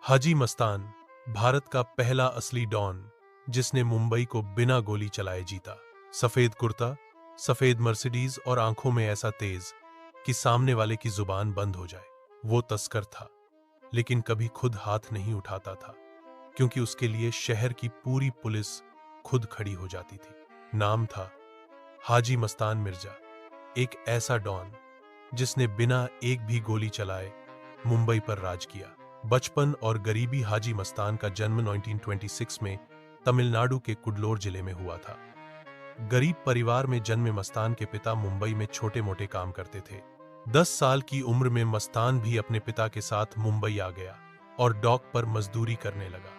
हाजी मस्तान, भारत का पहला असली डॉन जिसने मुंबई को बिना गोली चलाए जीता। सफेद कुर्ता, सफेद मर्सिडीज और आंखों में ऐसा तेज कि सामने वाले की जुबान बंद हो जाए। वो तस्कर था, लेकिन कभी खुद हाथ नहीं उठाता था, क्योंकि उसके लिए शहर की पूरी पुलिस खुद खड़ी हो जाती थी। नाम था हाजी मस्तान मिर्जा, एक ऐसा डॉन जिसने बिना एक भी गोली चलाए मुंबई पर राज किया। बचपन और गरीबी। हाजी मस्तान का जन्म 1926 में तमिलनाडु के कुडलोर जिले में हुआ था। गरीब परिवार में जन्मे मस्तान के पिता मुंबई में छोटे मोटे काम करते थे। 10 साल की उम्र में मस्तान भी अपने पिता के साथ मुंबई आ गया और डॉक पर मजदूरी करने लगा।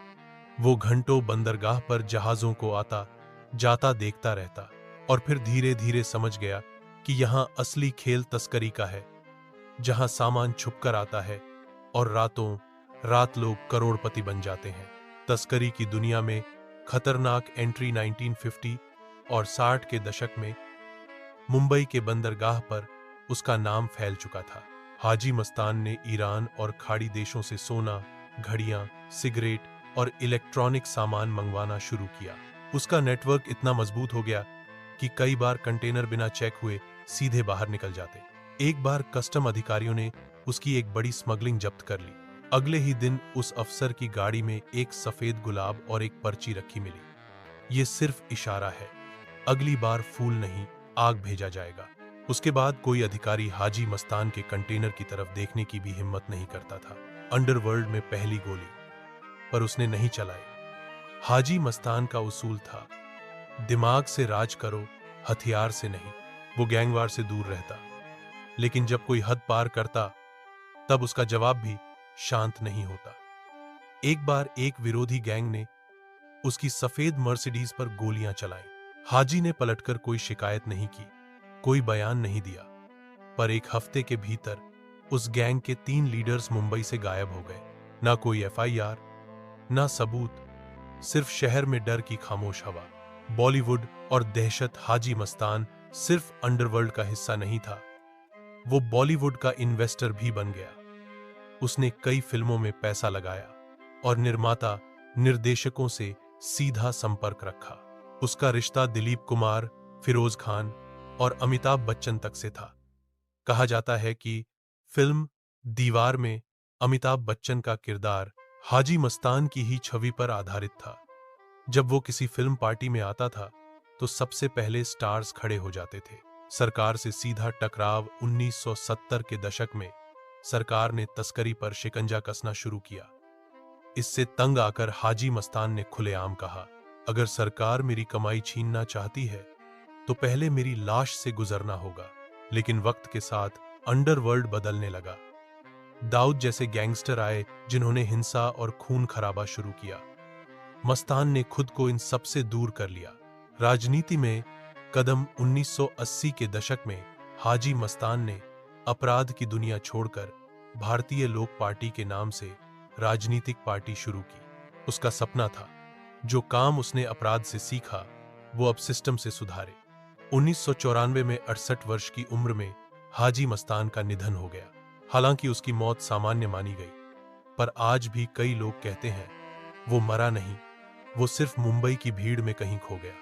वो घंटों बंदरगाह पर जहाजों को आता जाता देखता रहता और फिर धीरे धीरे समझ गया कि यहाँ असली खेल तस्करी का है, जहां सामान छुपकर आता है और रातों रात लोग करोड़पति बन जाते हैं। तस्करी की दुनिया में खतरनाक एंट्री। 1950 और 60 के दशक में मुंबई के बंदरगाह पर उसका नाम फैल चुका था। हाजी मस्तान ने ईरान और खाड़ी देशों से सोना, घड़ियां, सिगरेट और इलेक्ट्रॉनिक सामान मंगवाना शुरू किया। उसका नेटवर्क इतना मजबूत हो गया कि कई बार कंटेनर बिना चेक हुए सीधे बाहर निकल जाते। एक बार कस्टम अधिकारियों ने उसकी एक बड़ी स्मगलिंग जब्त कर ली। अगले ही दिन उस अफसर की गाड़ी में एक सफेद गुलाब और एक पर्ची रखी मिली। ये सिर्फ इशारा है, अगली बार फूल नहीं, आग भेजा जाएगा। उसके बाद कोई अधिकारी हाजी मस्तान के कंटेनर की तरफ देखने की भी हिम्मत नहीं करता था। अंडरवर्ल्ड में पहली गोली पर उसने नहीं चलाई। हाजी मस्तान का उसूल था, दिमाग से राज करो, हथियार से नहीं। वो गैंगवार से दूर रहता, लेकिन जब कोई हद पार करता तब उसका जवाब भी शांत नहीं होता। एक बार एक विरोधी गैंग ने उसकी सफेद मर्सिडीज पर गोलियां चलाईं। हाजी ने पलटकर कोई शिकायत नहीं की, कोई बयान नहीं दिया, पर एक हफ्ते के भीतर उस गैंग के 3 लीडर्स मुंबई से गायब हो गए। ना कोई एफआईआर, ना सबूत, सिर्फ शहर में डर की खामोश हवा। बॉलीवुड और दहशत। हाजी मस्तान सिर्फ अंडरवर्ल्ड का हिस्सा नहीं था, वो बॉलीवुड का इन्वेस्टर भी बन गया। उसने कई फिल्मों में पैसा लगाया और निर्माता निर्देशकों से सीधा संपर्क रखा। उसका रिश्ता दिलीप कुमार, फिरोज खान और अमिताभ बच्चन तक से था। कहा जाता है कि फिल्म दीवार में अमिताभ बच्चन का किरदार हाजी मस्तान की ही छवि पर आधारित था। जब वो किसी फिल्म पार्टी में आता था तो सबसे पहले स्टार्स खड़े हो जाते थे। सरकार से सीधा टकराव। 1970 के दशक में सरकार ने तस्करी पर शिकंजा कसना शुरू किया। इससे तंग आकर हाजी मस्तान ने खुलेआम कहा, अगर सरकार मेरी कमाई छीनना चाहती है तो पहले मेरी लाश से गुजरना होगा। लेकिन वक्त के साथ अंडरवर्ल्ड बदलने लगा। दाऊद जैसे गैंगस्टर आए जिन्होंने हिंसा और खून खराबा शुरू किया। मस्तान ने खुद को इन सबसे दूर कर लिया। राजनीति में कदम। 1980 के दशक में हाजी मस्तान ने अपराध की दुनिया छोड़कर भारतीय लोक पार्टी के नाम से राजनीतिक पार्टी शुरू की। उसका सपना था, जो काम उसने अपराध से सीखा वो अब सिस्टम से सुधारे। 1994 में 68 वर्ष की उम्र में हाजी मस्तान का निधन हो गया। हालांकि उसकी मौत सामान्य मानी गई, पर आज भी कई लोग कहते हैं वो मरा नहीं, वो सिर्फ मुंबई की भीड़ में कहीं खो गया।